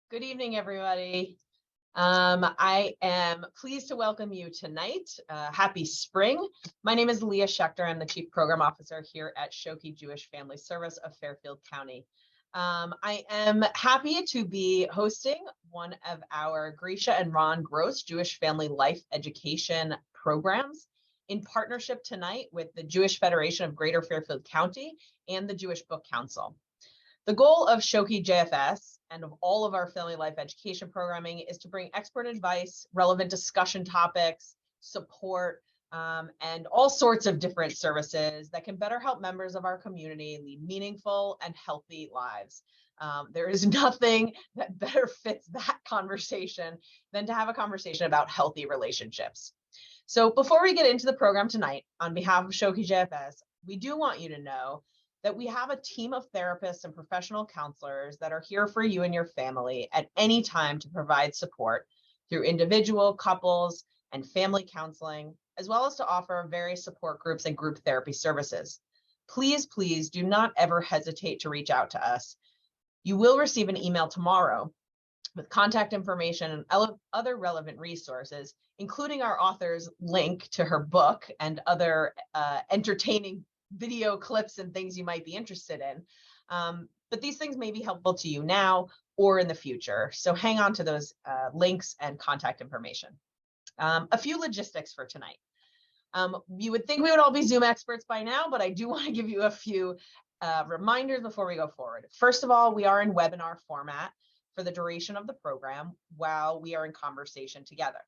Good evening, everybody. I am pleased to welcome you tonight. Happy spring. My name is Leah Schechter. I'm the Chief Program Officer here at Schoke Jewish Family Service of Fairfield County. I am happy to be hosting one of our Grisha and Ron Gross Jewish Family Life Education programs in partnership tonight with the Jewish Federation of Greater Fairfield County and the Jewish Book Council. The goal of Schoke JFS and of all of our family life education programming is to bring expert advice, relevant discussion topics, support, and all sorts of different services that can better help members of our community lead meaningful and healthy lives. There is nothing that better fits that conversation than to have a conversation about healthy relationships. So before we get into the program tonight, on behalf of Schoke JFS, we do want you to know that we have a team of therapists and professional counselors that are here for you and your family at any time to provide support through individual, couples, and family counseling, as well as to offer various support groups and group therapy services. Please, please do not ever hesitate to reach out to us. You will receive an email tomorrow with contact information and other relevant resources, including our author's link to her book and other entertaining video clips and things you might be interested in. But these things may be helpful to you now or in the future. So hang on to those links and contact information. A few logistics for tonight. You would think we would all be Zoom experts by now, but I do want to give you a few reminders before we go forward. First of all, we are in webinar format for the duration of the program while we are in conversation together.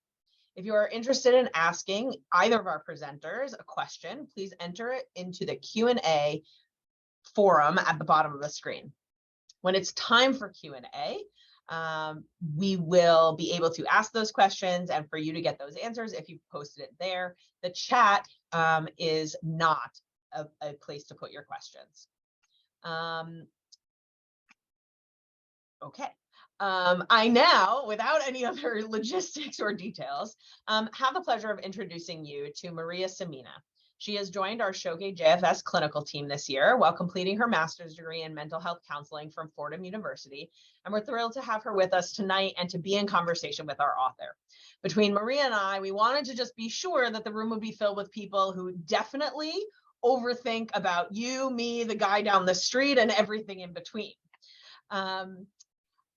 If you are interested in asking either of our presenters a question, please enter it into the Q&A forum at the bottom of the screen. When it's time for Q&A, we will be able to ask those questions and for you to get those answers if you posted it there. The chat is not a place to put your questions. Okay. I now, without any other logistics or details, have the pleasure of introducing you to Maria Cimina. She has joined our Schoke JFS clinical team this year while completing her master's degree in mental health counseling from Fordham University. And we're thrilled to have her with us tonight and to be in conversation with our author. Between Maria and I, we wanted to just be sure that the room would be filled with people who definitely overthink about you, me, the guy down the street, and everything in between.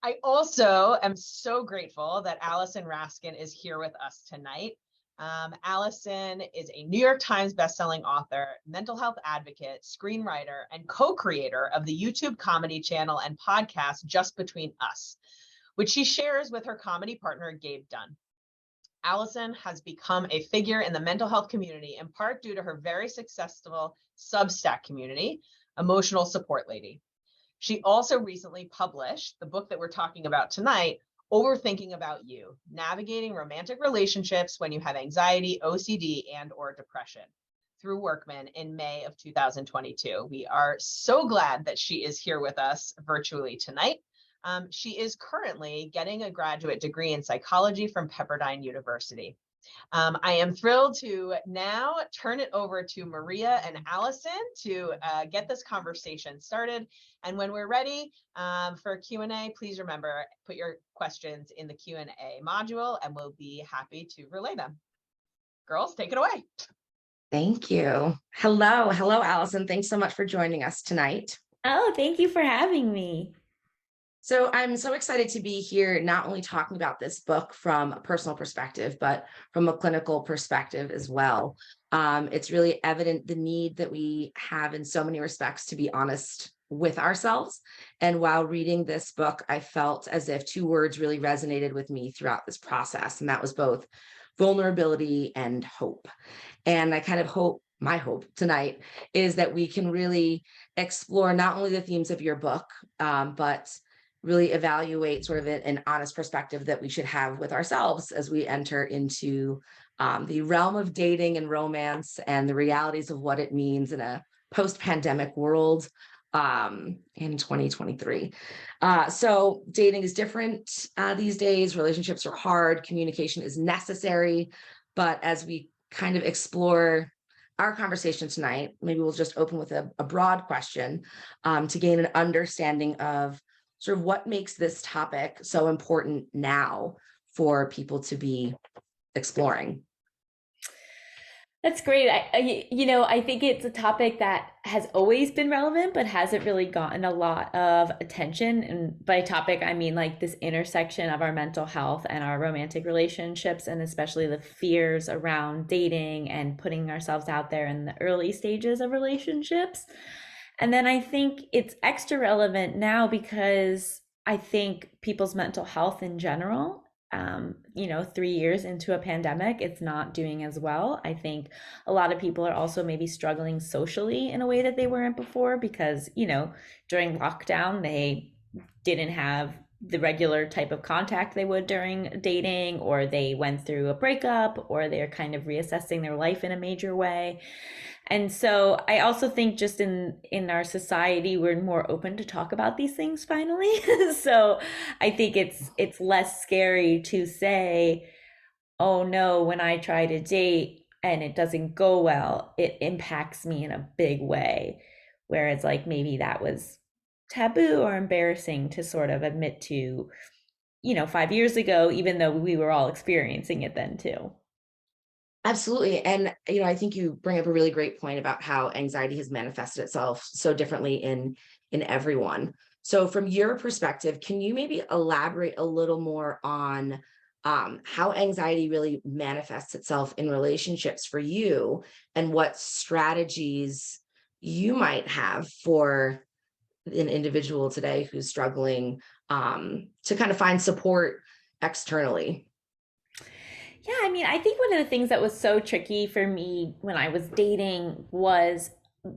I also am so grateful that Allison Raskin is here with us tonight. Allison is a New York Times bestselling author, mental health advocate, screenwriter, and co-creator of the YouTube comedy channel and podcast Just Between Us, which she shares with her comedy partner, Gabe Dunn. Allison has become a figure in the mental health community in part due to her very successful Substack community, Emotional Support Lady. She also recently published the book that we're talking about tonight, Overthinking About You, Navigating Romantic Relationships When You Have Anxiety, OCD, and/or Depression, through Workman in May of 2022. We are so glad that she is here with us virtually tonight. She is currently getting a graduate degree in psychology from Pepperdine University. I am thrilled to now turn it over to Maria and Allison to get this conversation started. And when we're ready for Q&A, please remember, put your questions in the Q&A module and we'll be happy to relay them. Girls, take it away. Thank you. Hello, Allison. Thanks so much for joining us tonight. Oh, thank you for having me. So I'm so excited to be here, not only talking about this book from a personal perspective, but from a clinical perspective as well. It's really evident the need that we have in so many respects to be honest with ourselves. And while reading this book, I felt as if two words really resonated with me throughout this process. And that was both vulnerability and hope. And I kind of hope, my hope tonight is that we can really explore not only the themes of your book, but really evaluate sort of an honest perspective that we should have with ourselves as we enter into the realm of dating and romance and the realities of what it means in a post-pandemic world in 2023. So dating is different these days. Relationships are hard. Communication is necessary. But as we kind of explore our conversation tonight, maybe we'll just open with a broad question to gain an understanding of sort of what makes this topic so important now for people to be exploring? That's great. I think it's a topic that has always been relevant, but hasn't really gotten a lot of attention. And by topic, I mean like this intersection of our mental health and our romantic relationships, and especially the fears around dating and putting ourselves out there in the early stages of relationships. And then I think it's extra relevant now because I think people's mental health in general, 3 years into a pandemic, it's not doing as well. I think a lot of people are also maybe struggling socially in a way that they weren't before because, during lockdown, they didn't have the regular type of contact they would during dating, or they went through a breakup, or they're kind of reassessing their life in a major way. And so I also think just in our society, we're more open to talk about these things finally. So I think it's less scary to say, oh no, when I try to date and it doesn't go well, it impacts me in a big way. Whereas like maybe that was taboo or embarrassing to sort of admit to, 5 years ago, even though we were all experiencing it then too. Absolutely. And, I think you bring up a really great point about how anxiety has manifested itself so differently in everyone. So from your perspective, can you maybe elaborate a little more on how anxiety really manifests itself in relationships for you, and what strategies you might have for an individual today who's struggling to kind of find support externally? Yeah, I mean, I think one of the things that was so tricky for me when I was dating was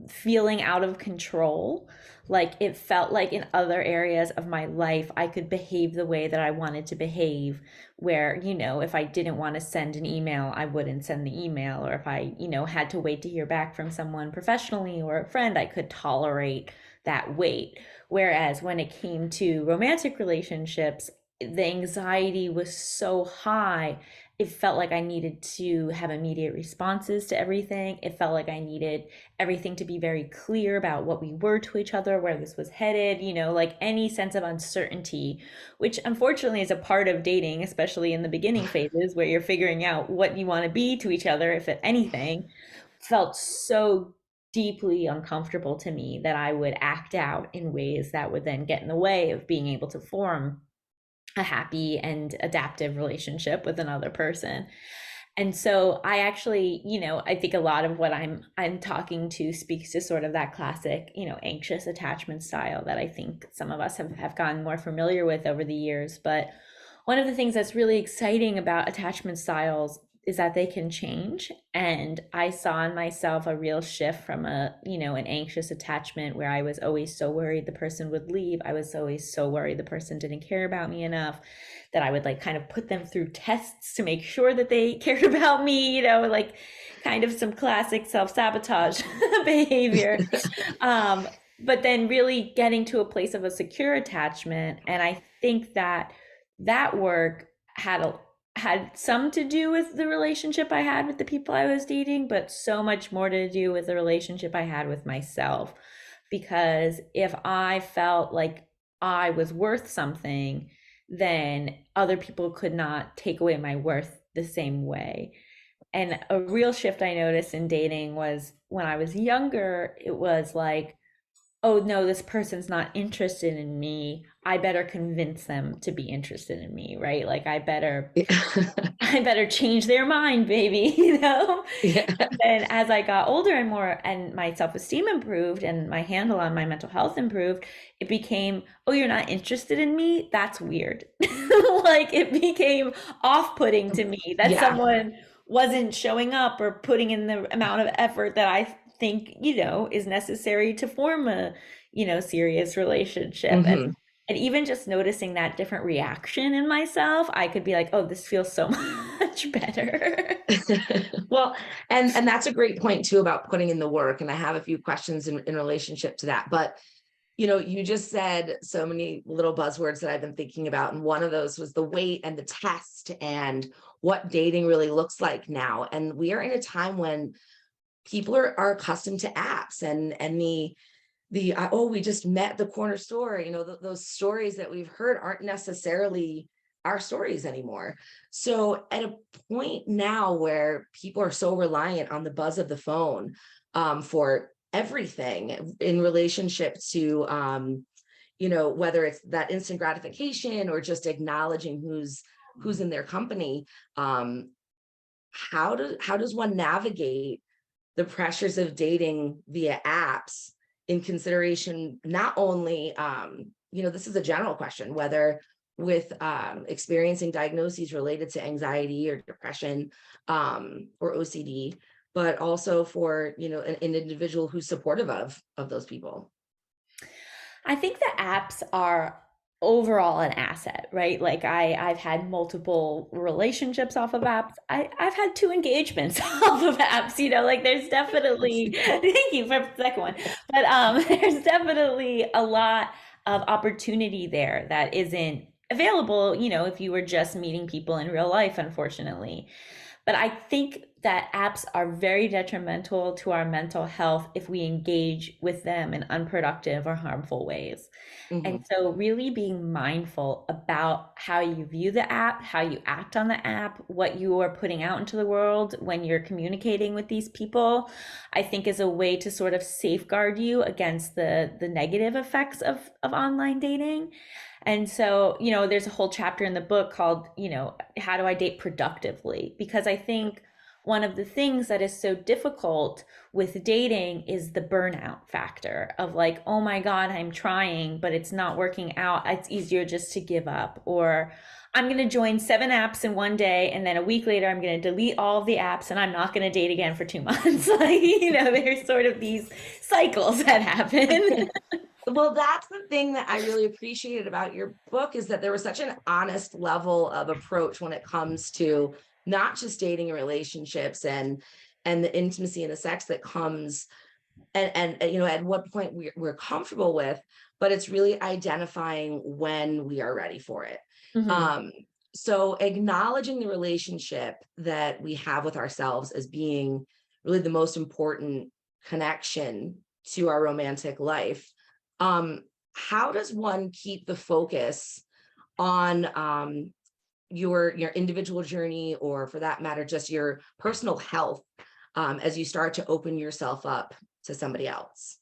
feeling out of control. Like it felt like in other areas of my life, I could behave the way that I wanted to behave, where, if I didn't want to send an email, I wouldn't send the email. Or if I, had to wait to hear back from someone professionally or a friend, I could tolerate that wait. Whereas when it came to romantic relationships, the anxiety was so high. It felt like I needed to have immediate responses to everything. It felt like I needed everything to be very clear about what we were to each other, where this was headed, like any sense of uncertainty, which unfortunately is a part of dating, especially in the beginning phases where you're figuring out what you want to be to each other, if anything, felt so deeply uncomfortable to me that I would act out in ways that would then get in the way of being able to form a happy and adaptive relationship with another person. And so I actually, I think a lot of what I'm talking to speaks to sort of that classic, anxious attachment style that I think some of us have gotten more familiar with over the years. But one of the things that's really exciting about attachment styles is that they can change. And I saw in myself a real shift from an anxious attachment where I was always so worried the person would leave. I was always so worried the person didn't care about me enough, that I would like kind of put them through tests to make sure that they cared about me, like kind of some classic self-sabotage behavior. But then really getting to a place of a secure attachment. And I think that work had some to do with the relationship I had with the people I was dating, but so much more to do with the relationship I had with myself. Because if I felt like I was worth something, then other people could not take away my worth the same way. And a real shift I noticed in dating was when I was younger, it was like, oh no, this person's not interested in me. I better convince them to be interested in me, right? Like I better change their mind, baby, Yeah. And as I got older and more, and my self-esteem improved and my handle on my mental health improved, it became, oh, you're not interested in me? That's weird. Like it became off-putting to me that Yeah. someone wasn't showing up or putting in the amount of effort that I think, is necessary to form a, serious relationship. Mhm. And even just noticing that different reaction in myself, I could be like, oh, this feels so much better. Well, and that's a great point too about putting in the work. And I have a few questions in relationship to that. But you just said so many little buzzwords that I've been thinking about. And one of those was the wait and the test and what dating really looks like now. And we are in a time when people are accustomed to apps and oh, we just met the corner store, those stories that we've heard aren't necessarily our stories anymore. So at a point now where people are so reliant on the buzz of the phone for everything in relationship to whether it's that instant gratification or just acknowledging who's in their company, how does one navigate the pressures of dating via apps in consideration, not only, this is a general question, whether with experiencing diagnoses related to anxiety or depression or OCD, but also for, an individual who's supportive of those people. I think the apps are overall an asset, right? Like I've had multiple relationships off of apps. I've had 2 engagements off of apps, like there's definitely, thank you for the second one, but there's definitely a lot of opportunity there that isn't available, if you were just meeting people in real life, unfortunately. But I think that apps are very detrimental to our mental health if we engage with them in unproductive or harmful ways. Mm-hmm. And so really being mindful about how you view the app, how you act on the app, what you are putting out into the world when you're communicating with these people, I think is a way to sort of safeguard you against the negative effects of online dating. And so, there's a whole chapter in the book called, how do I date productively? Because I think one of the things that is so difficult with dating is the burnout factor of like, oh my God, I'm trying, but it's not working out. It's easier just to give up. Or I'm going to join 7 apps in one day, and then a week later, I'm going to delete all of the apps and I'm not going to date again for 2 months. Like, there's sort of these cycles that happen. Well, that's the thing that I really appreciated about your book, is that there was such an honest level of approach when it comes to not just dating and relationships and the intimacy and the sex that comes and at what point we're comfortable with, but it's really identifying when we are ready for it. Mm-hmm. So acknowledging the relationship that we have with ourselves as being really the most important connection to our romantic life. How does one keep the focus on your individual journey, or for that matter, just your personal health, as you start to open yourself up to somebody else?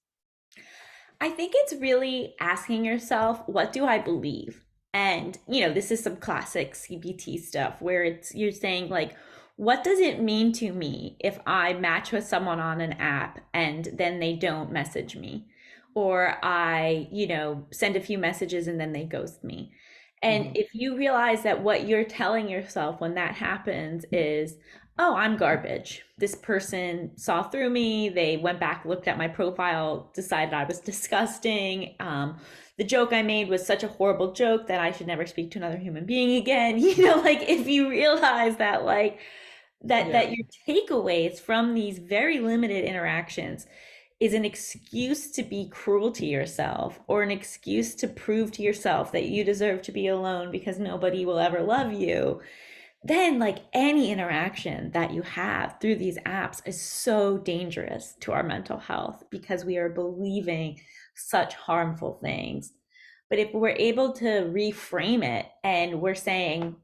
I think it's really asking yourself, what do I believe? And, this is some classic CBT stuff where you're saying like, what does it mean to me if I match with someone on an app and then they don't message me? Or I, send a few messages and then they ghost me. And Mm-hmm. if you realize that what you're telling yourself when that happens is, oh, I'm garbage. This person saw through me. They went back, looked at my profile, decided I was disgusting. The joke I made was such a horrible joke that I should never speak to another human being again. Like if you realize that, like that your takeaways from these very limited interactions is an excuse to be cruel to yourself, or an excuse to prove to yourself that you deserve to be alone because nobody will ever love you, then like any interaction that you have through these apps is so dangerous to our mental health because we are believing such harmful things. But if we're able to reframe it and we're saying,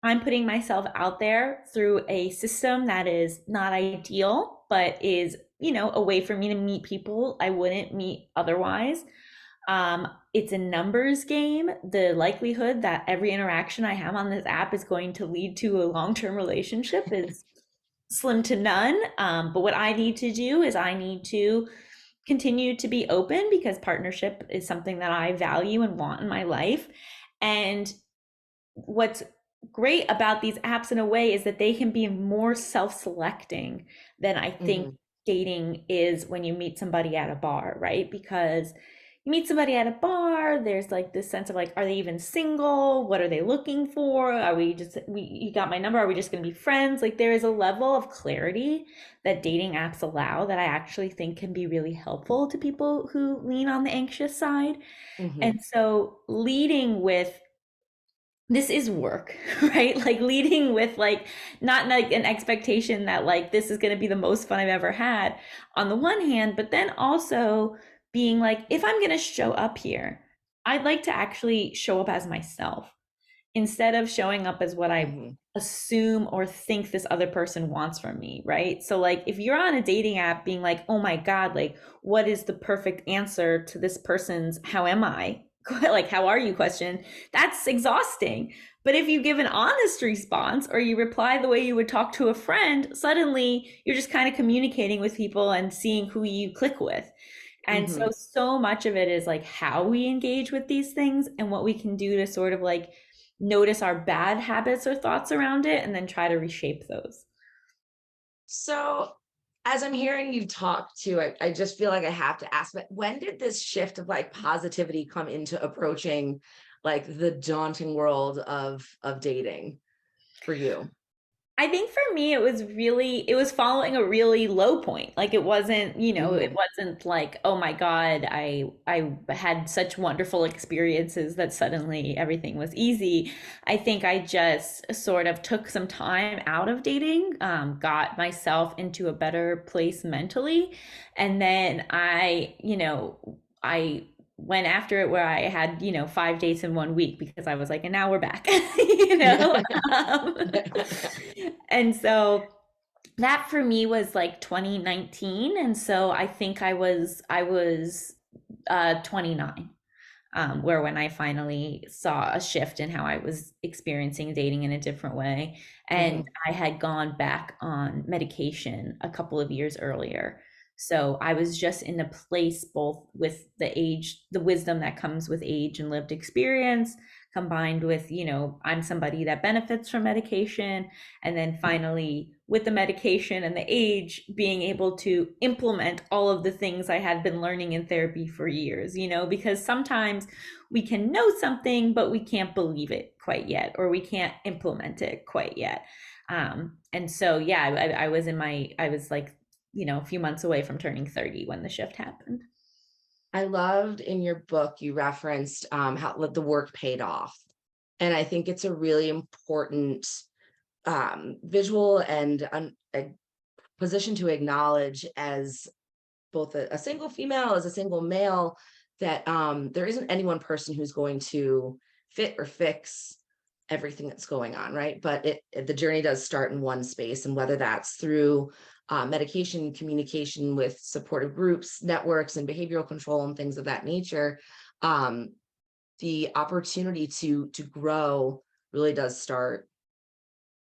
I'm putting myself out there through a system that is not ideal, but is, a way for me to meet people I wouldn't meet otherwise. It's a numbers game. The likelihood that every interaction I have on this app is going to lead to a long-term relationship is slim to none. But what I need to do is I need to continue to be open, because partnership is something that I value and want in my life. And what's great about these apps in a way is that they can be more self-selecting than I think Mm-hmm. dating is when you meet somebody at a bar, right? Because you meet somebody at a bar, there's like this sense of like, are they even single? What are they looking for? Are we just, you got my number? Are we just going to be friends? Like there is a level of clarity that dating apps allow that I actually think can be really helpful to people who lean on the anxious side. Mm-hmm. And so leading with, this is work, right? Like leading with like, not like an expectation that like, this is going to be the most fun I've ever had on the one hand, but then also being like, if I'm going to show up here, I'd like to actually show up as myself instead of showing up as what I assume or think this other person wants from me, right? So like if you're on a dating app being like, oh my God, like what is the perfect answer to this person's how am I? Like how are you question, that's exhausting. But if you give an honest response or you reply the way you would talk to a friend, suddenly you're just kind of communicating with people and seeing who you click with. And so much of it is like how we engage with these things and what we can do to sort of like notice our bad habits or thoughts around it and then try to reshape those. So as I'm hearing you talk too, I just feel like I have to ask, but when did this shift of like positivity come into approaching like the daunting world of dating for you? I think for me, it was following a really low point. Like it wasn't, it wasn't like, oh my God, I had such wonderful experiences that suddenly everything was easy. I think I just sort of took some time out of dating, got myself into a better place mentally. And then I went after it where I had, 5 dates in 1 week because I was like, and now we're back, Um, and so that for me was like 2019. And so I think I was 29, where when I finally saw a shift in how I was experiencing dating in a different way. And I had gone back on medication a couple of years earlier. So I was just in a place both with the age, the wisdom that comes with age and lived experience, combined with, I'm somebody that benefits from medication. And then finally, with the medication and the age, being able to implement all of the things I had been learning in therapy for years, because sometimes we can know something, but we can't believe it quite yet, or we can't implement it quite yet. And so, yeah, I was like, a few months away from turning 30 when the shift happened. I loved in your book, you referenced how the work paid off. And I think it's a really important visual and a position to acknowledge as both a single female, as a single male, that there isn't any one person who's going to fit or fix everything that's going on, right? But the journey does start in one space, and whether that's through medication, communication with supportive groups, networks, and behavioral control and things of that nature, the opportunity to grow really does start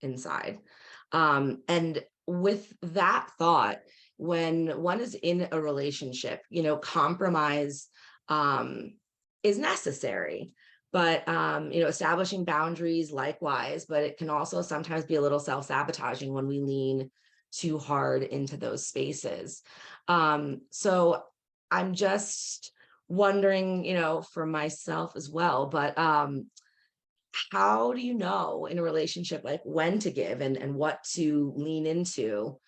inside. And with that thought, when one is in a relationship, compromise is necessary, but establishing boundaries likewise, but it can also sometimes be a little self-sabotaging when we lean too hard into those spaces. So I'm just wondering, for myself as well, but how do you know in a relationship, like when to give and what to lean into?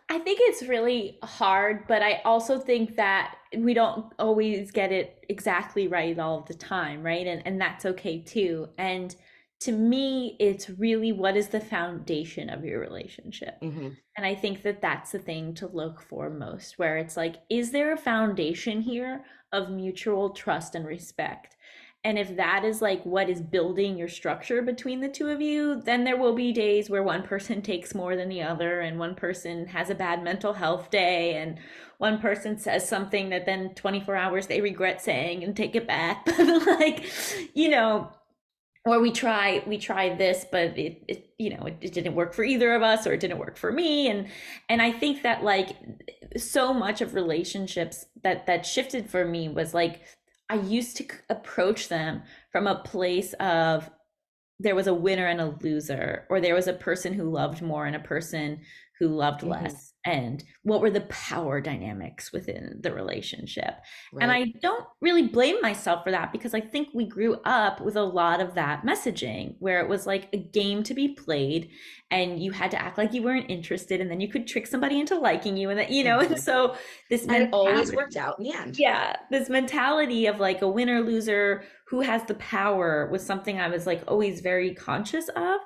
I think it's really hard, but I also think that we don't always get it exactly right all the time, right? And that's okay too. And to me, it's really what is the foundation of your relationship? And I think that that's the thing to look for most, where it's like, is there a foundation here of mutual trust and respect? And if that is like what is building your structure between the two of you, then there will be days where one person takes more than the other, and one person has a bad mental health day, and one person says something that then 24 hours they regret saying and take it back. But like, or we try this, but it didn't work for either of us, or it didn't work for me. And I think that like so much of relationships that shifted for me was like, I used to approach them from a place of there was a winner and a loser, or there was a person who loved more and a person who loved less. And what were the power dynamics within the relationship? Right. And I don't really blame myself for that, because I think we grew up with a lot of that messaging where it was like a game to be played and you had to act like you weren't interested, and then you could trick somebody into liking you, and that, and so this and it always worked out in the end. Yeah, this mentality of like a winner loser who has the power was something I was like always very conscious of.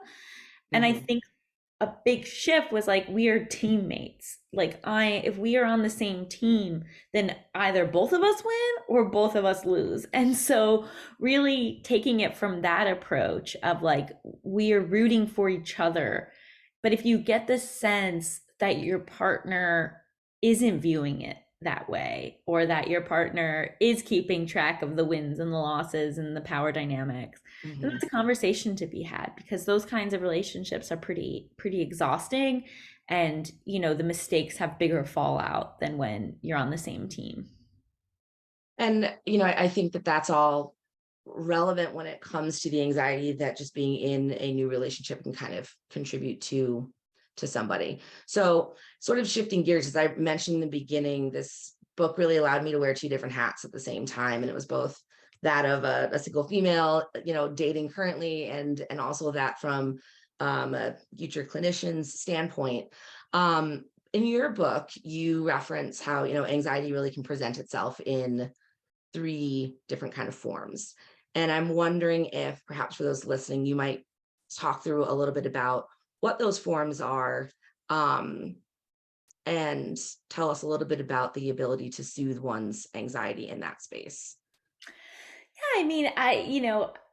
And I think a big shift was like, we are teammates. Like, if we are on the same team, then either both of us win or both of us lose. And so really taking it from that approach of like, we are rooting for each other. But if you get the sense that your partner isn't viewing it that way, or that your partner is keeping track of the wins and the losses and the power dynamics, then that's a conversation to be had, because those kinds of relationships are pretty exhausting, and the mistakes have bigger fallout than when you're on the same team. And I think that that's all relevant when it comes to the anxiety that just being in a new relationship can kind of contribute to somebody. So sort of shifting gears, as I mentioned in the beginning, this book really allowed me to wear two different hats at the same time. And it was both that of a single female, dating currently, and also that from a future clinician's standpoint. In your book, you reference how, anxiety really can present itself in 3 different kind of forms. And I'm wondering if perhaps for those listening, you might talk through a little bit about what those forms are, and tell us a little bit about the ability to soothe one's anxiety in that space. Yeah, I mean,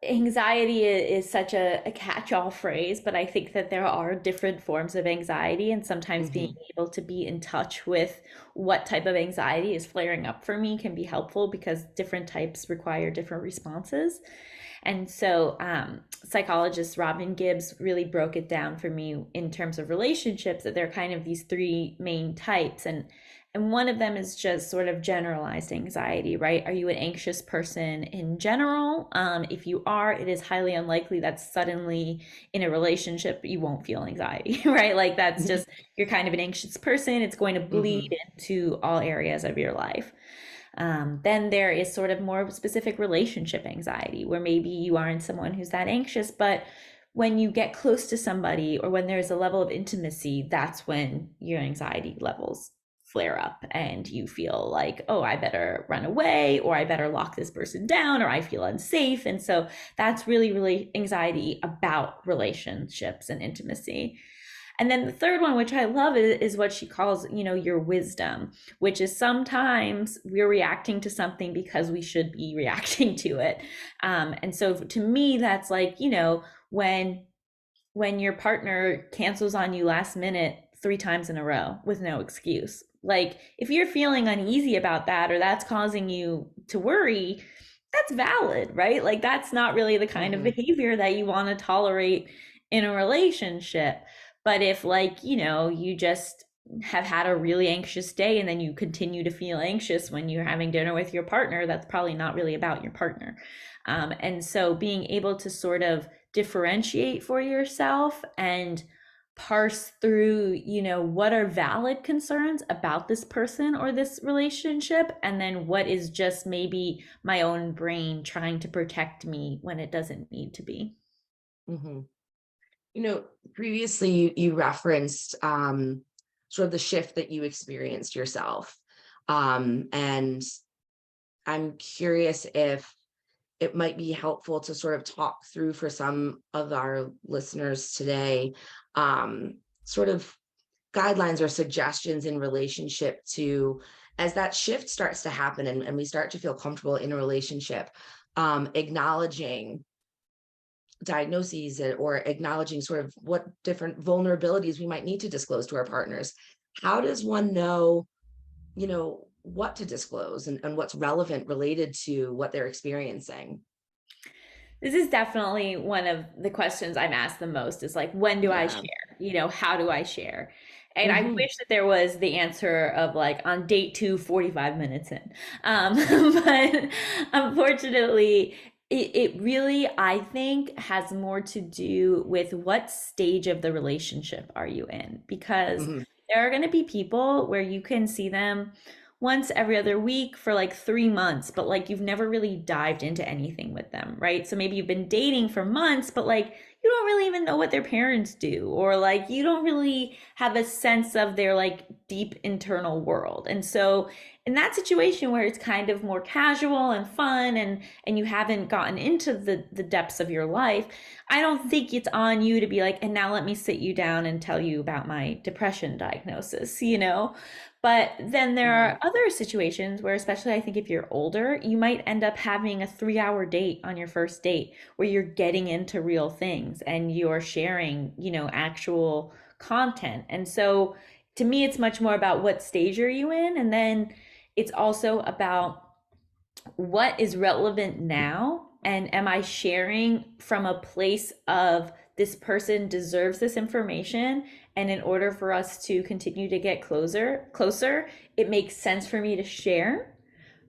anxiety is such a catch-all phrase, but I think that there are different forms of anxiety, and sometimes being able to be in touch with what type of anxiety is flaring up for me can be helpful, because different types require different responses. And so psychologist Robin Gibbs really broke it down for me in terms of relationships, that there are kind of these 3 main types. And one of them is just sort of generalized anxiety, right? Are you an anxious person in general? If you are, it is highly unlikely that suddenly in a relationship you won't feel anxiety, right? Like, that's just, you're kind of an anxious person. It's going to bleed into all areas of your life. Then there is sort of more specific relationship anxiety, where maybe you aren't someone who's that anxious, but when you get close to somebody, or when there's a level of intimacy, that's when your anxiety levels flare up and you feel like, oh, I better run away, or I better lock this person down, or I feel unsafe. And so that's really anxiety about relationships and intimacy. And then the third one, which I love, is what she calls, your wisdom, which is sometimes we're reacting to something because we should be reacting to it. And so to me, that's like, when your partner cancels on you last minute 3 times in a row with no excuse. Like, if you're feeling uneasy about that, or that's causing you to worry, that's valid, right? Like, that's not really the kind of behavior that you want to tolerate in a relationship. But if, like, you just have had a really anxious day and then you continue to feel anxious when you're having dinner with your partner, that's probably not really about your partner. And so being able to sort of differentiate for yourself and parse through, what are valid concerns about this person or this relationship, and then what is just maybe my own brain trying to protect me when it doesn't need to be. Previously you referenced sort of the shift that you experienced yourself. And I'm curious if it might be helpful to sort of talk through for some of our listeners today, sort of guidelines or suggestions in relationship to, as that shift starts to happen and we start to feel comfortable in a relationship, acknowledging diagnoses or acknowledging sort of what different vulnerabilities we might need to disclose to our partners. How does one know, what to disclose and what's relevant related to what they're experiencing? This is definitely one of the questions I'm asked the most, is like, when do I share? How do I share? And I wish that there was the answer of like, on date 2, 45 minutes in. But unfortunately, it really, I think, has more to do with what stage of the relationship are you in? Because there are going to be people where you can see them once every other week for like 3 months, but like you've never really dived into anything with them, right? So maybe you've been dating for months, but like you don't really even know what their parents do, or like you don't really have a sense of their like deep internal world. And so in that situation where it's kind of more casual and fun, and you haven't gotten into the depths of your life, I don't think it's on you to be like, and now let me sit you down and tell you about my depression diagnosis, you know? But then there are other situations where, especially I think if you're older, you might end up having a 3-hour date on your first date where you're getting into real things and you're sharing, you know, actual content. And so to me, it's much more about what stage are you in? And then it's also about what is relevant now, and am I sharing from a place of this person deserves this information, and in order for us to continue to get closer, it makes sense for me to share,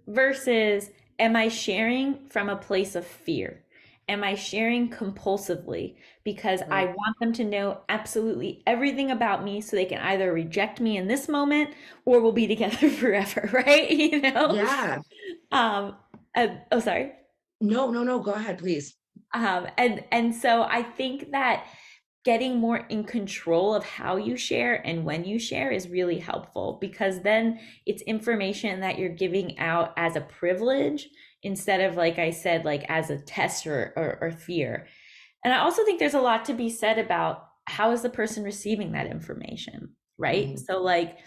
versus am I sharing from a place of fear? Am I sharing compulsively because I want them to know absolutely everything about me so they can either reject me in this moment or we'll be together forever, right? You know? Yeah. Um, oh, sorry. No, go ahead, please. And so I think that getting more in control of how you share and when you share is really helpful, because then it's information that you're giving out as a privilege instead of, like I said, like as a test or fear. And I also think there's a lot to be said about how is the person receiving that information, right? So like,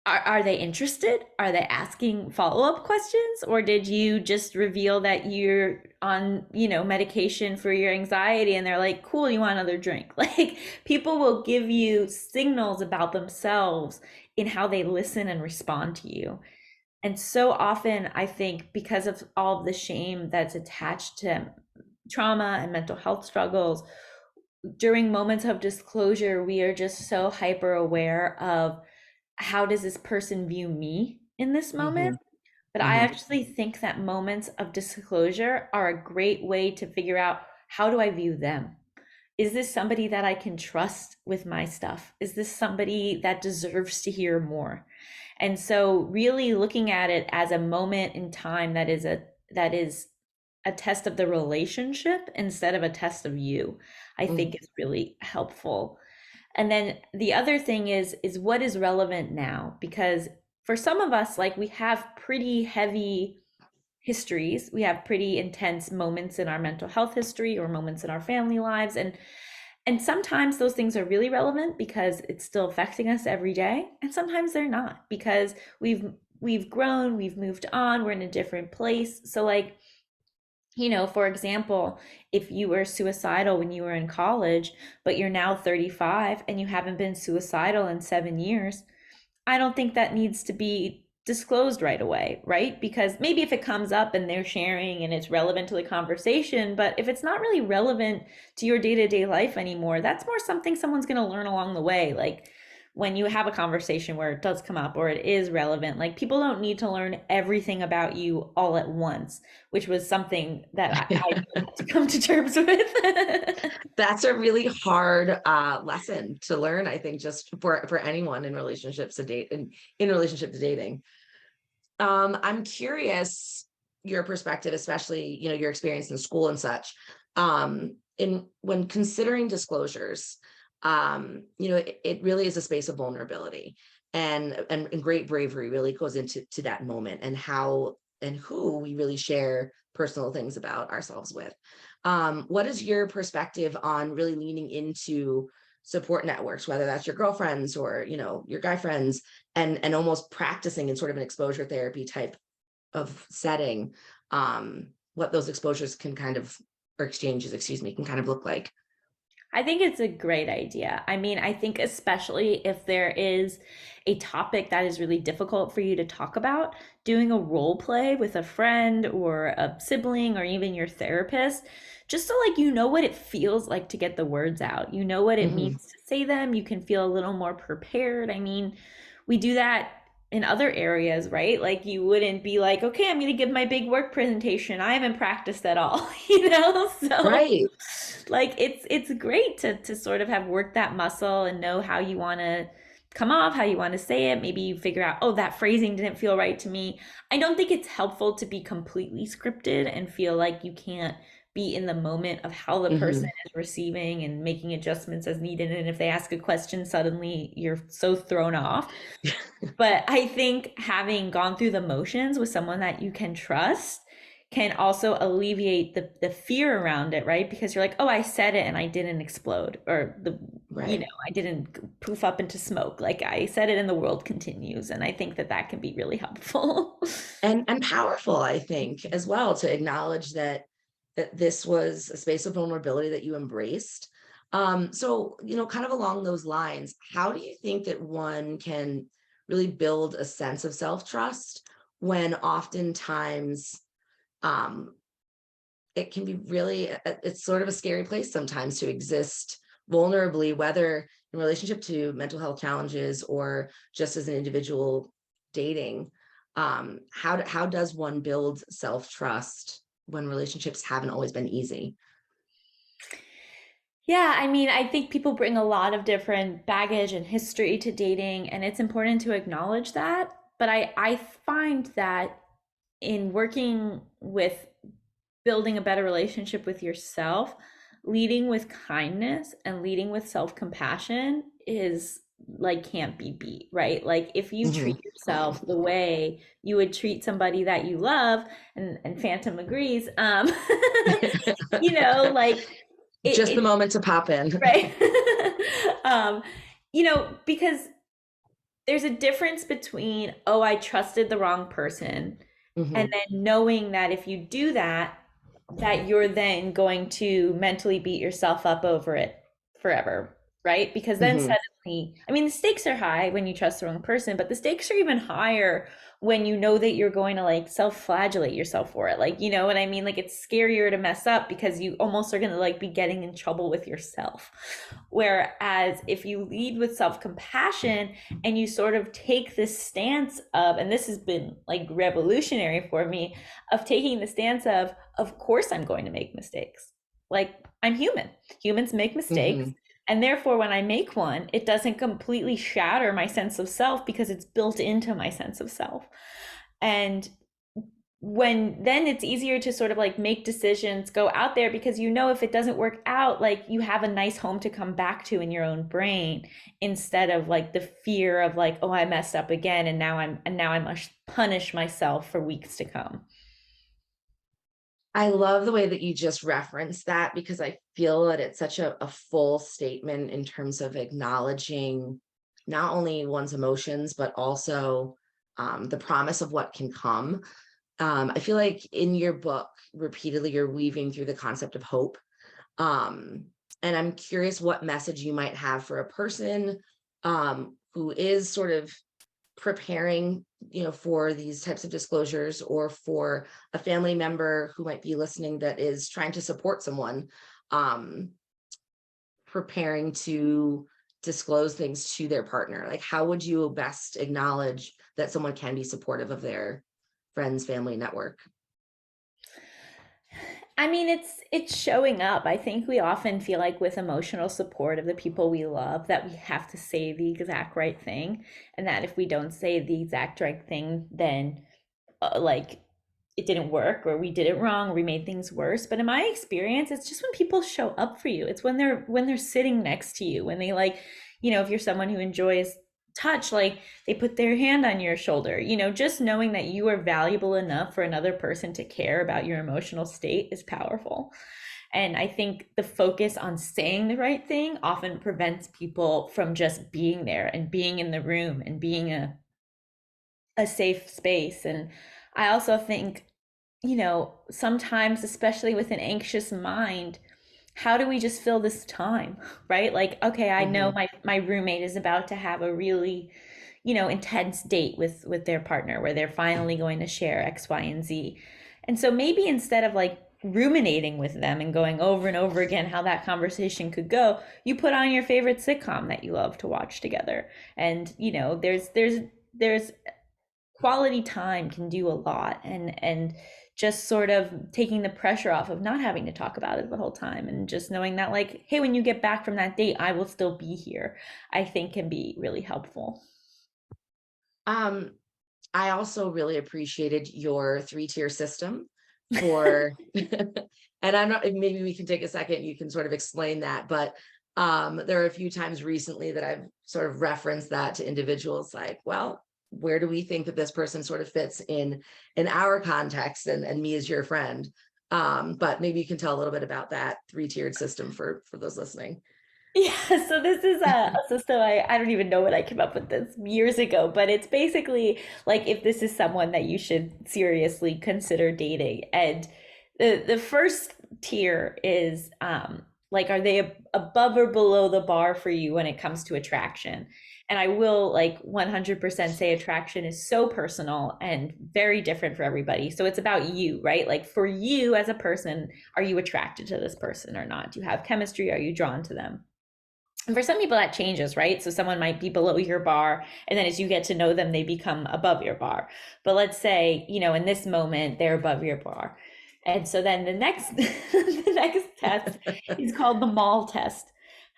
are they interested? Are they asking follow-up questions? Or did you just reveal that you're on, you know, medication for your anxiety and they're like, cool, you want another drink? Like, people will give you signals about themselves in how they listen and respond to you. And so often, I think because of all of the shame that's attached to trauma and mental health struggles, during moments of disclosure, we are just so hyper aware of how does this person view me in this moment? But I actually think that moments of disclosure are a great way to figure out, how do I view them? Is this somebody that I can trust with my stuff? Is this somebody that deserves to hear more? And so really looking at it as a moment in time that is a test of the relationship instead of a test of you, I think is really helpful. And then the other thing is what is relevant now? Because for some of us, like, we have pretty heavy histories. We have pretty intense moments in our mental health history or moments in our family lives. And sometimes those things are really relevant because it's still affecting us every day. And sometimes they're not, because we've grown, we've moved on, we're in a different place. So like, you know, for example, if you were suicidal when you were in college, but you're now 35 and you haven't been suicidal in 7 years, I don't think that needs to be disclosed right away, right? Because maybe if it comes up and they're sharing and it's relevant to the conversation, but if it's not really relevant to your day-to-day life anymore, that's more something someone's going to learn along the way. Like, when you have a conversation where it does come up or it is relevant, like, people don't need to learn everything about you all at once, which was something that I had to come to terms with. That's a really hard lesson to learn, I think, just for anyone in relationships to date and in relationship to dating. I'm curious your perspective, especially, you know, your experience in school and such, in when considering disclosures. You know, it really is a space of vulnerability, and great bravery really goes into that moment, and how and who we really share personal things about ourselves with. What is your perspective on really leaning into support networks, whether that's your girlfriends or, you know, your guy friends, and almost practicing in sort of an exposure therapy type of setting, what those exposures can kind of, or exchanges, excuse me, can kind of look like? I think it's a great idea. I mean, I think especially if there is a topic that is really difficult for you to talk about, doing a role play with a friend or a sibling or even your therapist, just so like you know what it feels like to get the words out. You know what it means to say them. You can feel a little more prepared. I mean, we do that in other areas, right? Like, you wouldn't be like, okay, I'm going to give my big work presentation. I haven't practiced at all, you know? So Right. like, it's great to sort of have worked that muscle and know how you want to come off, how you want to say it. Maybe you figure out, oh, that phrasing didn't feel right to me. I don't think it's helpful to be completely scripted and feel like you can't be in the moment of how the person Mhm. is receiving and making adjustments as needed. And if they ask a question, suddenly you're so thrown off. But I think having gone through the motions with someone that you can trust can also alleviate the fear around it, right? Because you're like, oh, I said it and I didn't explode, or Right. I didn't poof up into smoke. Like I said it and the world continues. And I think that that can be really helpful. And powerful, I think, as well, to acknowledge that this was a space of vulnerability that you embraced. So, kind of along those lines, how do you think that one can really build a sense of self-trust when oftentimes um, it can be really, it's sort of a scary place sometimes to exist vulnerably, whether in relationship to mental health challenges or just as an individual dating. How does one build self-trust when relationships haven't always been easy? Yeah, I mean, I think people bring a lot of different baggage and history to dating, and it's important to acknowledge that. But I find that in working with building a better relationship with yourself, leading with kindness and leading with self-compassion is like can't be beat, right? Like if you treat Mhm. yourself the way you would treat somebody that you love, and Phantom agrees, like Just the it moment to pop in. right. um, because there's a difference between, oh, I trusted the wrong person, and Mhm. then knowing that if you do that, that you're then going to mentally beat yourself up over it forever, right? Because then Mhm. suddenly, I mean, the stakes are high when you trust the wrong person, but the stakes are even higher when you know that you're going to like self-flagellate yourself for it. Like, you know what I mean? Like it's scarier to mess up because you almost are going to like be getting in trouble with yourself. Whereas if you lead with self-compassion and you sort of take this stance of, and this has been like revolutionary for me, of taking the stance of course I'm going to make mistakes. Like I'm human. Humans make mistakes. Mhm. And therefore, when I make one, it doesn't completely shatter my sense of self because it's built into my sense of self. And when then it's easier to sort of like make decisions, go out there, because if it doesn't work out, like you have a nice home to come back to in your own brain, instead of like the fear of like, oh, I messed up again and now I must punish myself for weeks to come. I love the way that you just referenced that because I feel that it's such a full statement in terms of acknowledging not only one's emotions, but also the promise of what can come. I feel like in your book, repeatedly, you're weaving through the concept of hope. Um, and I'm curious what message you might have for a person who is sort of preparing, for these types of disclosures, or for a family member who might be listening that is trying to support someone um, preparing to disclose things to their partner. Like, how would you best acknowledge that someone can be supportive of their friends, family, network? I mean, it's showing up. I think we often feel like with emotional support of the people we love that we have to say the exact right thing, and that if we don't say the exact right thing, then like it didn't work, or we did it wrong, or we made things worse. But in my experience, it's just when people show up for you. It's when they're sitting next to you, when they like, if you're someone who enjoys touch, like they put their hand on your shoulder. Just knowing that you are valuable enough for another person to care about your emotional state is powerful. And I think the focus on saying the right thing often prevents people from just being there and being in the room and being a safe space. And I also think, sometimes, especially with an anxious mind, how do we just fill this time, right? Like, okay, I know Hmm. my roommate is about to have a really, intense date with their partner where they're finally going to share X, Y, and Z. And so maybe instead of like ruminating with them and going over and over again how that conversation could go, you put on your favorite sitcom that you love to watch together. And, there's quality time can do a lot, and just sort of taking the pressure off of not having to talk about it the whole time, and just knowing that like, hey, when you get back from that date, I will still be here, I think can be really helpful. Um, I also really appreciated your three-tier system for, and I'm not, maybe we can take a second, you can sort of explain that, but there are a few times recently that I've sort of referenced that to individuals like, well, where do we think that this person sort of fits in our context and me as your friend? But maybe you can tell a little bit about that 3-tiered system for those listening. Yeah, so this is a system I don't even know when I came up with this years ago, but it's basically like if this is someone that you should seriously consider dating. And the first tier is like are they above or below the bar for you when it comes to attraction? And I will like 100% say attraction is so personal and very different for everybody. So it's about you, right? Like for you as a person, are you attracted to this person or not? Do you have chemistry? Are you drawn to them? And for some people that changes, right? So someone might be below your bar, and then as you get to know them, they become above your bar. But let's say, in this moment, they're above your bar. And so then the next the next test is called the mall test.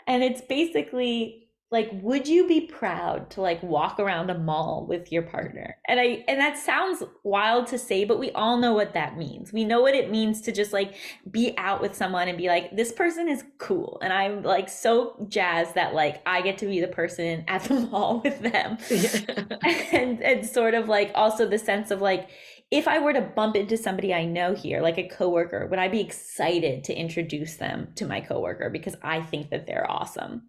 And it's basically like, would you be proud to like walk around a mall with your partner? And that sounds wild to say, but we all know what that means. We know what it means to just like be out with someone and be like, this person is cool. And I'm like so jazzed that like I get to be the person at the mall with them. And sort of like also the sense of like, if I were to bump into somebody I know here, like a coworker, would I be excited to introduce them to my coworker because I think that they're awesome?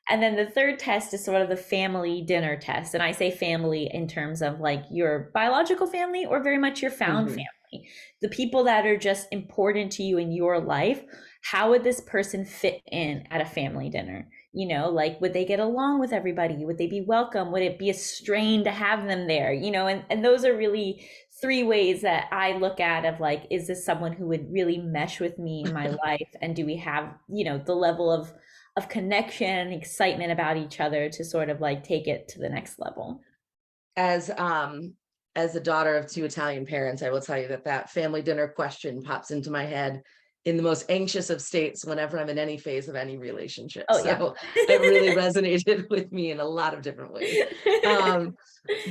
And then the third test is sort of the family dinner test. And I say family in terms of like your biological family or very much your found family. The people that are just important to you in your life. How would this person fit in at a family dinner? Like would they get along with everybody? Would they be welcome? Would it be a strain to have them there? And those are really 3 ways that I look at of like, is this someone who would really mesh with me in my life? And do we have, the level of connection and excitement about each other to sort of like take it to the next level. As the daughter of 2 Italian parents, I will tell you that family dinner question pops into my head in the most anxious of states whenever I'm in any phase of any relationship. Oh, yeah. So it really resonated with me in a lot of different ways.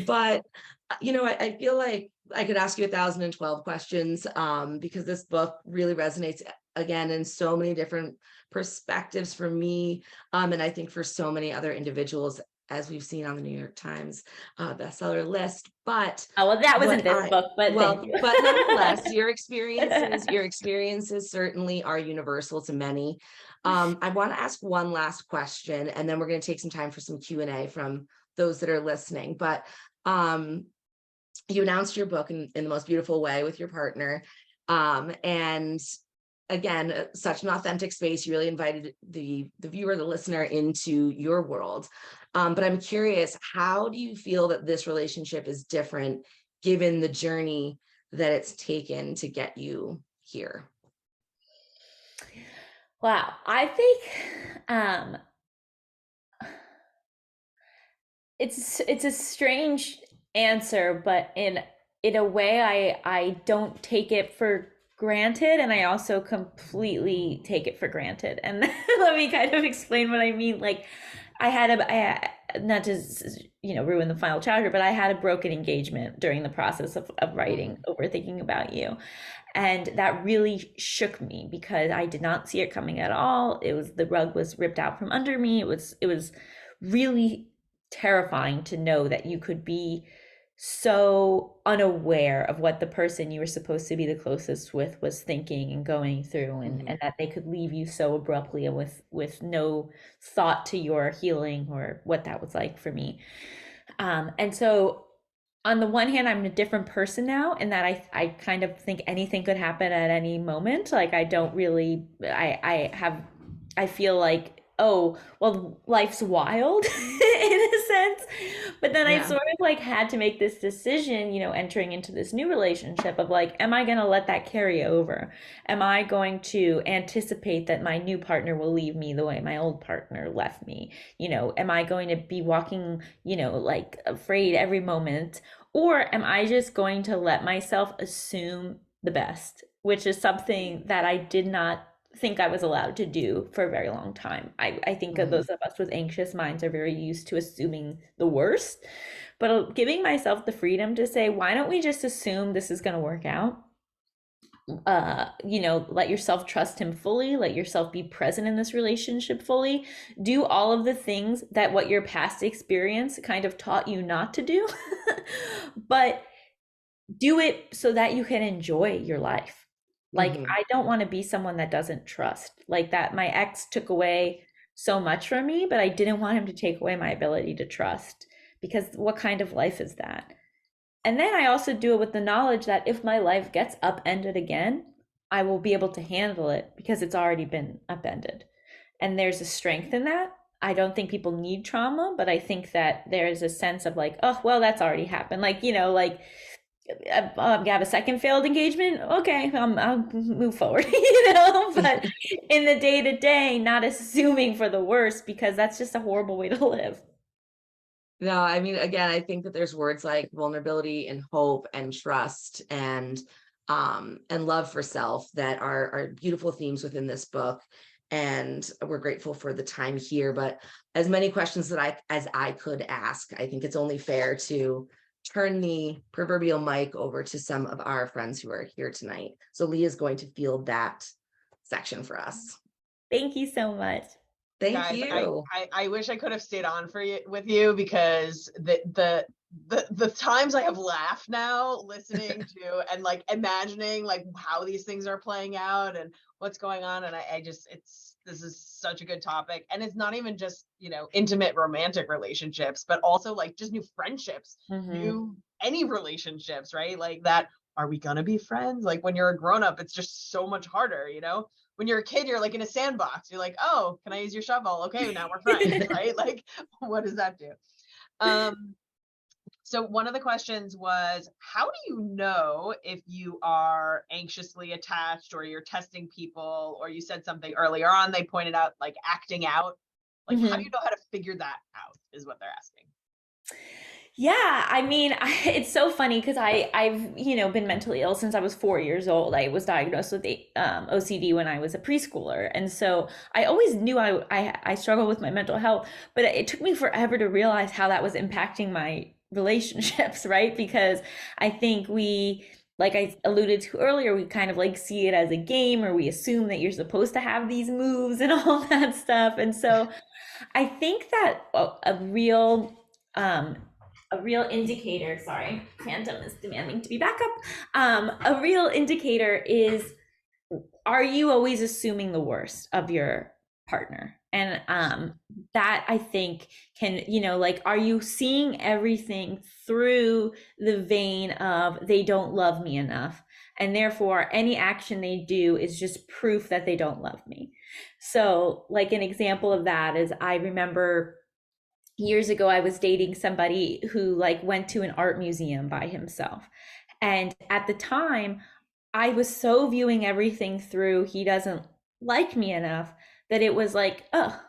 But I feel like I could ask you 1,012 questions because this book really resonates again in so many different perspectives for me, and I think for so many other individuals, as we've seen on the New York Times bestseller list. But well, that wasn't this book, but thank you. But nonetheless, your experiences certainly are universal to many. I want to ask one last question, and then we're going to take some time for some Q&A from those that are listening. But you announced your book in the most beautiful way with your partner, and again, such an authentic space. You really invited the viewer, the listener into your world. But I'm curious, how do you feel that this relationship is different given the journey that it's taken to get you here? Wow. I think it's a strange answer, but in a way I don't take it for granted, and I also completely take it for granted. And let me kind of explain what I mean. Like I had not to ruin the final chapter, but I had a broken engagement during the process of writing Overthinking About You. And that really shook me because I did not see it coming at all. The rug was ripped out from under me. It was really terrifying to know that you could be so unaware of what the person you were supposed to be the closest with was thinking and going through, and that they could leave you so abruptly and with no thought to your healing or what that was like for me. And so on the one hand, I'm a different person now, in that I kind of think anything could happen at any moment. Like I don't really, I feel like, oh, well, life's wild in a sense. But then I sort of like had to make this decision, entering into this new relationship of like, am I going to let that carry over? Am I going to anticipate that my new partner will leave me the way my old partner left me? Am I going to be walking, like afraid every moment? Or am I just going to let myself assume the best, which is something that I did not think I was allowed to do for a very long time. I think those of us with anxious minds are very used to assuming the worst, but giving myself the freedom to say, why don't we just assume this is going to work out? let yourself trust him fully, let yourself be present in this relationship fully, do all of the things that what your past experience kind of taught you not to do, but do it so that you can enjoy your life. Like, I don't want to be someone that doesn't trust. Like that, my ex took away so much from me, but I didn't want him to take away my ability to trust, because what kind of life is that? And then I also do it with the knowledge that if my life gets upended again, I will be able to handle it because it's already been upended. And there's a strength in that. I don't think people need trauma, but I think that there's a sense of like, oh, well, that's already happened. Like, like have a second failed engagement. Okay, I'll move forward, but in the day to day, not assuming for the worst, because that's just a horrible way to live. No, I mean, again, I think that there's words like vulnerability and hope and trust and love for self that are beautiful themes within this book. And we're grateful for the time here. But as many questions as I could ask, I think it's only fair to turn the proverbial mic over to some of our friends who are here tonight. So Leah is going to field that section for us. Thank you so much. Thank you. I wish I could have stayed on with you, because the times I have laughed now listening to and like imagining like how these things are playing out and what's going on. And this is such a good topic. And it's not even just, intimate romantic relationships, but also like just new friendships, any relationships, right? Like that, are we gonna be friends? Like when you're a grown-up, it's just so much harder, when you're a kid, you're like in a sandbox. You're like, oh, can I use your shovel? Okay, now we're friends, right? Like, what does that do? So one of the questions was, how do you know if you are anxiously attached, or you're testing people, or you said something earlier on, they pointed out like acting out. Like, how do you know how to figure that out is what they're asking. Yeah, I mean, it's so funny because I've been mentally ill since I was 4 years old. I was diagnosed with OCD when I was a preschooler, and so I always knew I struggled with my mental health, but it took me forever to realize how that was impacting my relationships, right? Because I think like I alluded to earlier, we kind of like see it as a game, or we assume that you're supposed to have these moves and all that stuff, and so I think that a real indicator, sorry, Phantom is demanding to be back up. A real indicator is, are you always assuming the worst of your partner? And that I think can, like, are you seeing everything through the vein of they don't love me enough, and therefore any action they do is just proof that they don't love me? So like an example of that is, I remember years ago I was dating somebody who like went to an art museum by himself, and at the time I was so viewing everything through he doesn't like me enough that it was like, oh,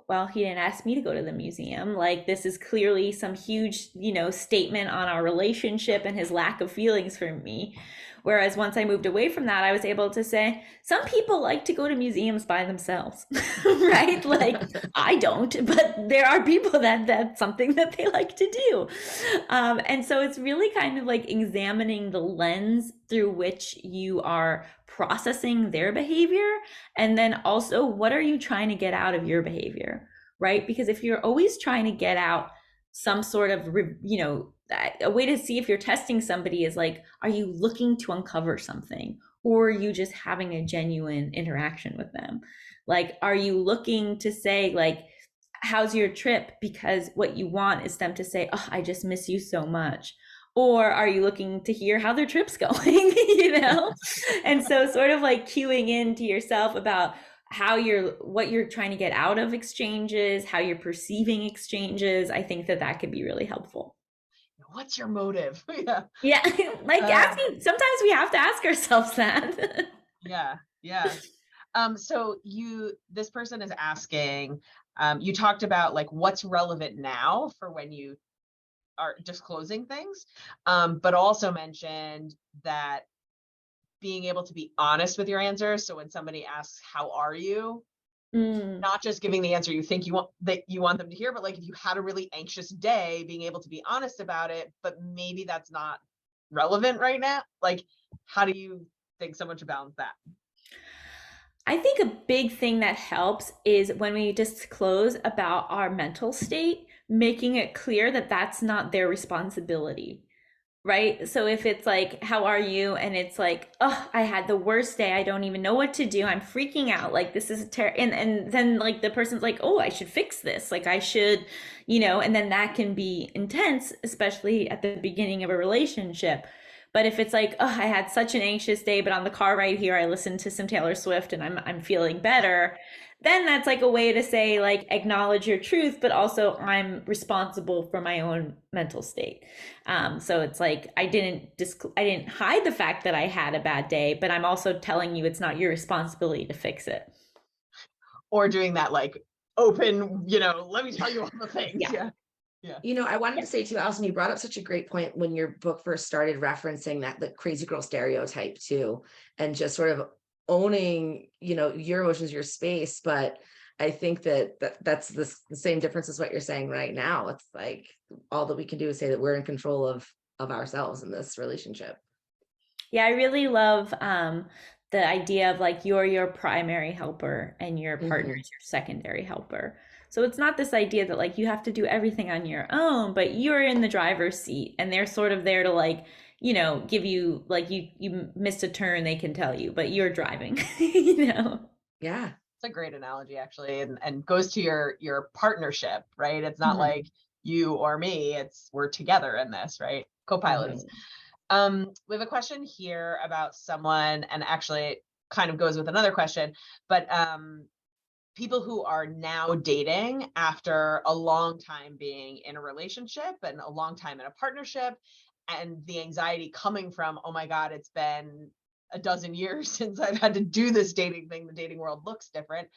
well, he didn't ask me to go to the museum. Like, this is clearly some huge, statement on our relationship and his lack of feelings for me. Whereas once I moved away from that, I was able to say, some people like to go to museums by themselves, right? Like, I don't, but there are people that's something that they like to do. And so it's really kind of like examining the lens through which you are processing their behavior. And then also, what are you trying to get out of your behavior, right? Because if you're always trying to get out some sort of, a way to see if you're testing somebody is like, are you looking to uncover something, or are you just having a genuine interaction with them? Like, are you looking to say like, how's your trip? Because what you want is them to say, oh, I just miss you so much. Or are you looking to hear how their trip's going, And so sort of like cueing into yourself about what you're trying to get out of exchanges, how you're perceiving exchanges. I think that could be really helpful. What's your motive? Yeah. Like asking, sometimes we have to ask ourselves that. Yeah. So this person is asking, you talked about like what's relevant now for when you are disclosing things, but also mentioned that being able to be honest with your answers. So when somebody asks, how are you? Not just giving the answer you think you want them to hear, but like if you had a really anxious day, being able to be honest about it, but maybe that's not relevant right now. Like, how do you think someone should balance that? I think a big thing that helps is when we disclose about our mental state, making it clear that that's not their responsibility. Right. So if it's like, how are you? And it's like, oh, I had the worst day. I don't even know what to do. I'm freaking out. Like, this is and then like the person's like, oh, I should fix this. Like I should, and then that can be intense, especially at the beginning of a relationship. But if it's like, oh, I had such an anxious day, but on the car right here, I listened to some Taylor Swift and I'm feeling better, then that's like a way to say, like, acknowledge your truth, but also I'm responsible for my own mental state. So it's like I didn't hide the fact that I had a bad day, but I'm also telling you it's not your responsibility to fix it. Or doing that like open, let me tell you all the things. Yeah. I wanted to say too, Allison, you brought up such a great point when your book first started, referencing that the crazy girl stereotype too, and just sort of owning, your emotions, your space. But I think that's the same difference as what you're saying right now. It's like all that we can do is say that we're in control of ourselves in this relationship. Yeah, I really love the idea of like you're your primary helper and your partner is your secondary helper. So it's not this idea that like you have to do everything on your own, but you're in the driver's seat and they're sort of there to like, give you like you missed a turn, they can tell you, but you're driving, Yeah. It's a great analogy actually, and goes to your partnership, right? It's not like you or me, it's we're together in this, right? Co-pilots. We have a question here about someone, and actually it kind of goes with another question, but people who are now dating after a long time being in a relationship and a long time in a partnership, and the anxiety coming from, oh my God, it's been a dozen years since I've had to do this dating thing. The dating world looks different.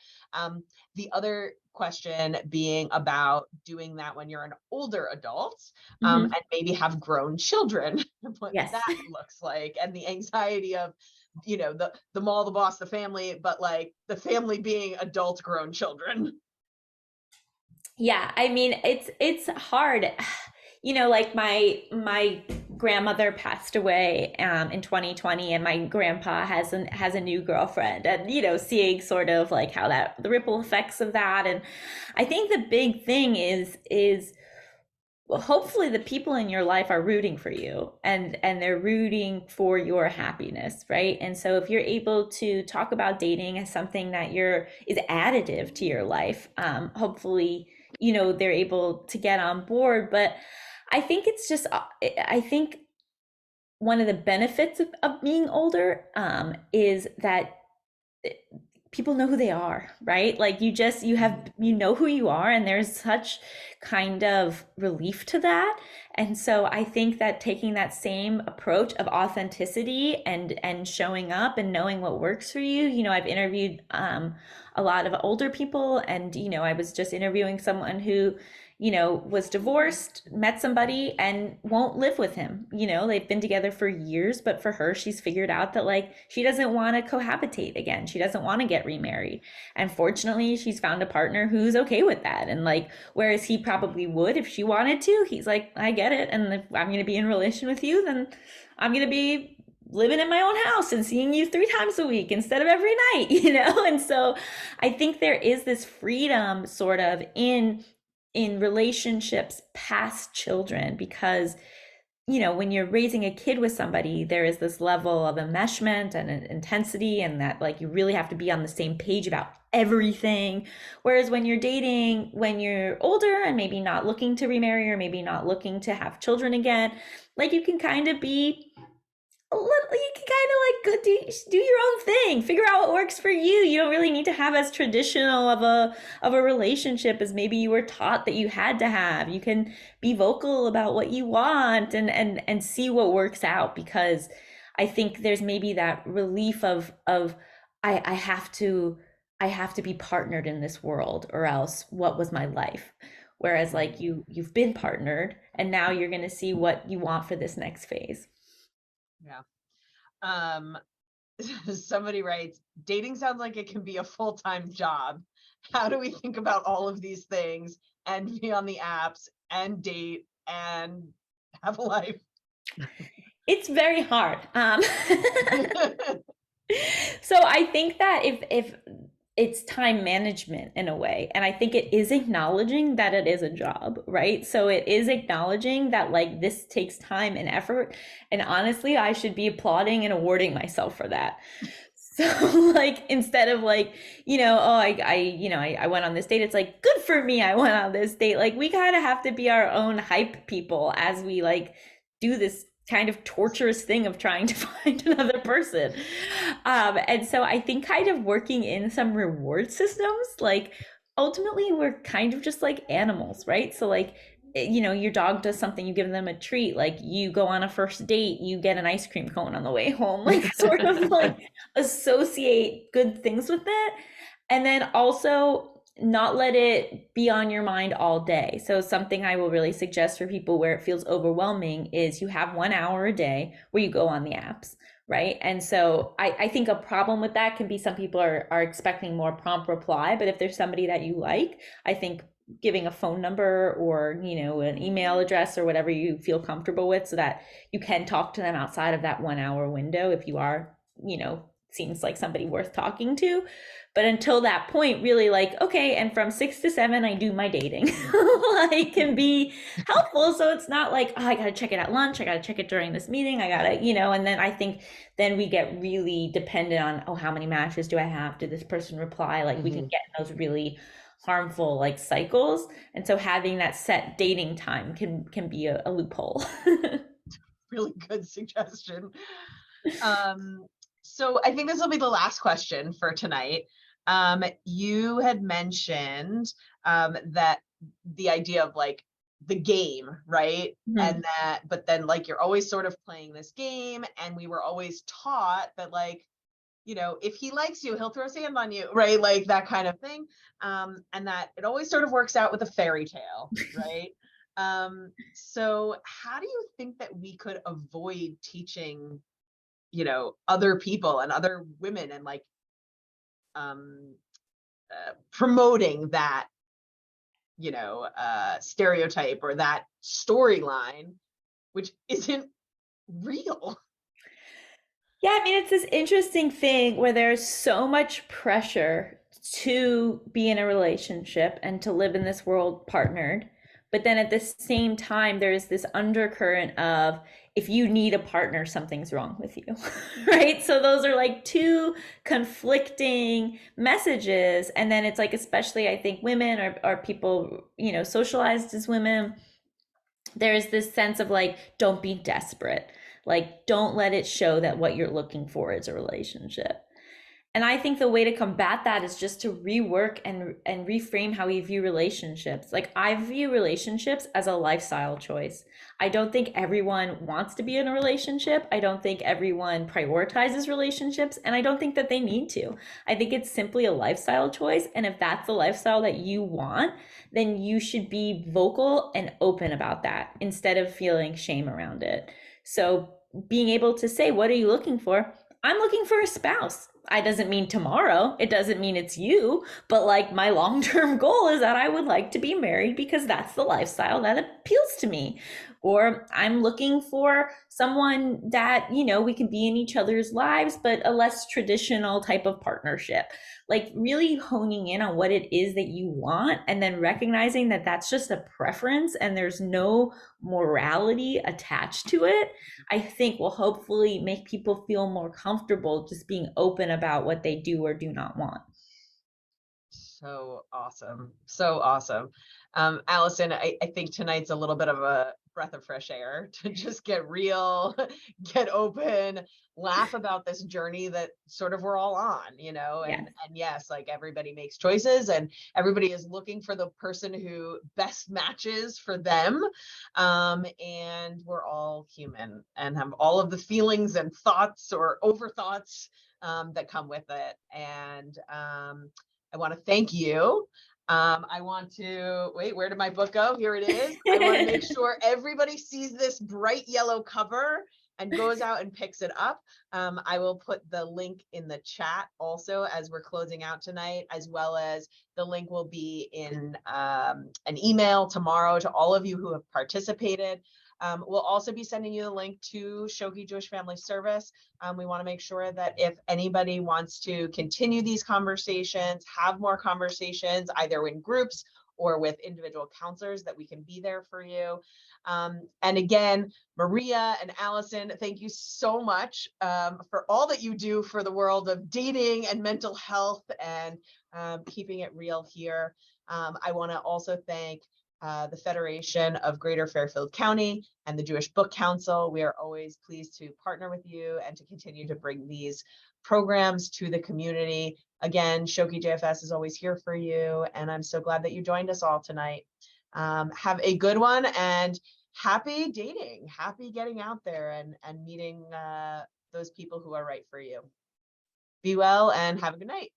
The other question being about doing that when you're an older adult, and maybe have grown children, what that looks like, and the anxiety of, the mall, the boss, the family, but like the family being adult grown children. Yeah, I mean, it's hard. Like my grandmother passed away in 2020, and my grandpa has a new girlfriend, and seeing sort of like how the ripple effects of that. And I think the big thing is well, hopefully the people in your life are rooting for you and they're rooting for your happiness, right? And so if you're able to talk about dating as something that is additive to your life, hopefully they're able to get on board. But I think it's just I think one of the benefits of being older is that people know who they are, right? Like you know who you are, and there's such kind of relief to that. And so I think that taking that same approach of authenticity and showing up and knowing what works for you, I've interviewed a lot of older people, and I was just interviewing someone who was divorced, met somebody and won't live with him. They've been together for years, but for her, she's figured out that like she doesn't want to cohabitate again. She doesn't want to get remarried. And fortunately, she's found a partner who's okay with that. And like, whereas he probably would if she wanted to, he's like, I get it. And if I'm going to be in a relation with you, then I'm going to be living in my own house and seeing you 3 times a week instead of every night, And so I think there is this freedom sort of in relationships past children, because when you're raising a kid with somebody, there is this level of enmeshment and intensity, and that like you really have to be on the same page about everything. Whereas when you're dating, when you're older and maybe not looking to remarry or maybe not looking to have children again, like you can kind of be you can kind of like do your own thing, figure out what works for you. You don't really need to have as traditional of a relationship as maybe you were taught that you had to have. You can be vocal about what you want and see what works out, because I think there's maybe that relief of I have to be partnered in this world, or else what was my life? Whereas like you've been partnered, and now you're going to see what you want for this next phase. Yeah. Somebody writes, dating sounds like it can be a full-time job. How do we think about all of these things and be on the apps and date and have a life? It's very hard. I think that if it's time management in a way, and I think it is acknowledging that it is a job, right? So it is acknowledging that like this takes time and effort, and honestly I should be applauding and awarding myself for that. So like instead of like, oh, I went on this date, it's like good for me, I went on this date. Like we kind of have to be our own hype people as we like do this kind of torturous thing of trying to find another person. And so I think kind of working in some reward systems, like ultimately we're kind of just like animals, right? So like, your dog does something, you give them a treat, like you go on a first date, you get an ice cream cone on the way home, like sort of like associate good things with it. And then also not let it be on your mind all day. So something I will really suggest for people where it feels overwhelming is you have 1 hour a day where you go on the apps, right? And so I think a problem with that can be some people are expecting more prompt reply, but if there's somebody that you like, I think giving a phone number or, an email address or whatever you feel comfortable with so that you can talk to them outside of that 1 hour window if you are, seems like somebody worth talking to. But until that point, really like, okay, and from 6 to 7, I do my dating. Like can be helpful. So it's not like, oh, I got to check it at lunch. I got to check it during this meeting. I got to, and then I think then we get really dependent on, oh, how many matches do I have? Did this person reply? Like we can get in those really harmful like cycles. And so having that set dating time can be a loophole. Really good suggestion. So I think this will be the last question for tonight. You had mentioned that the idea of like the game, right? And that, but then like you're always sort of playing this game, and we were always taught that like, if he likes you, he'll throw sand on you, right? Like that kind of thing. And that it always sort of works out with a fairy tale, right? So how do you think that we could avoid teaching other people and other women and like promoting that stereotype or that storyline, which isn't real? Yeah, I mean, it's this interesting thing where there's so much pressure to be in a relationship and to live in this world partnered. But then at the same time, there's this undercurrent of if you need a partner, something's wrong with you, right? So those are like two conflicting messages. And then it's like, especially I think women or people, socialized as women, there's this sense of like, don't be desperate. Like, don't let it show that what you're looking for is a relationship. And I think the way to combat that is just to rework and reframe how we view relationships. Like I view relationships as a lifestyle choice. I don't think everyone wants to be in a relationship. I don't think everyone prioritizes relationships, and I don't think that they need to. I think it's simply a lifestyle choice. And if that's the lifestyle that you want, then you should be vocal and open about that instead of feeling shame around it. So being able to say, what are you looking for? I'm looking for a spouse. I doesn't mean tomorrow. It doesn't mean it's you, but like my long-term goal is that I would like to be married because that's the lifestyle that appeals to me. Or I'm looking for someone that, we can be in each other's lives, but a less traditional type of partnership. Like really honing in on what it is that you want and then recognizing that that's just a preference and there's no morality attached to it, I think will hopefully make people feel more comfortable just being open about what they do or do not want. So awesome. So awesome. Allison, I think tonight's a little bit of a breath of fresh air to just get real, get open, laugh about this journey that sort of we're all on, and yes, like everybody makes choices and everybody is looking for the person who best matches for them. And we're all human and have all of the feelings and thoughts or overthoughts that come with it. And I want to thank you. I want to, wait, where did my book go? Here it is. I want to make sure everybody sees this bright yellow cover and goes out and picks it up. I will put the link in the chat also as we're closing out tonight, as well as the link will be in an email tomorrow to all of you who have participated. We'll also be sending you the link to Schoke Jewish Family Service. We want to make sure that if anybody wants to continue these conversations, have more conversations, either in groups or with individual counselors, that we can be there for you. And again, Maria and Allison, thank you so much for all that you do for the world of dating and mental health and keeping it real here. I want to also thank the Federation of Greater Fairfield County and the Jewish Book Council. We are always pleased to partner with you and to continue to bring these programs to the community. Again, Schoke JFS is always here for you, and I'm so glad that you joined us all tonight. Have a good one, and happy dating, happy getting out there and meeting those people who are right for you. Be well and have a good night.